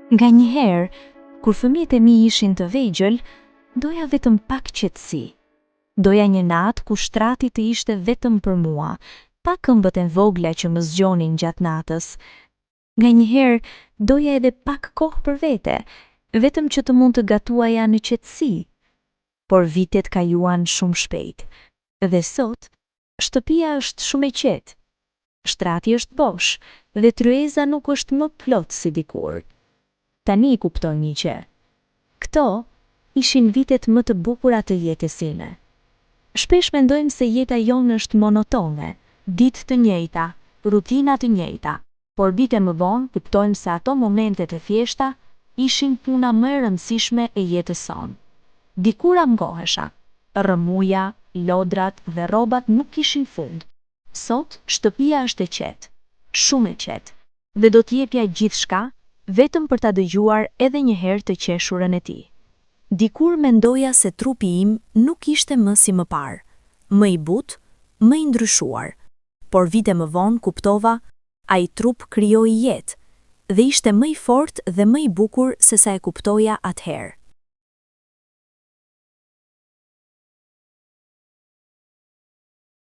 Nganjëherë, kur fëmijët e mi ishin të vegjël, doja vetëm pak qetësi. Doja një natë ku shtrati të ishte vetëm për mua, pa këmbët e vogla që më zgjonin gjatë natës. Nganjëherë, doja edhe pak kohë për vete, vetëm që të mund të gatuaja në qetësi. Por vitet kaluan shumë shpejt. Dhe sot, shtëpia është shumë e qetë. Shtrati është bosh dhe tryeza nuk është më plot si dikur. Tani kuptoj që këto ishin vitet më të bukura të jetës time. Shpesh mendojmë se jeta jonë është monotone, ditë të njëjta, rutina të njëjta, por vite më vonë kuptojmë se ato momentet e thjeshta ishin puna më e rëndësishme e jetës sonë. Dikur angohesha, rrëmuja, lodrat dhe rrobat nuk kishin fund. Sot shtëpia është e qetë, shumë e qetë, dhe do t'jepja gjithçka vetëm për ta dëgjuar edhe një herë të qeshurën e tij. Dikur mendoja se trupi im nuk ishte më si më parë, më i butë, më i ndryshuar, por vite më vonë kuptova, ai trup krijoi jetë dhe ishte më i fortë dhe më i bukur se sa e kuptoja atëherë.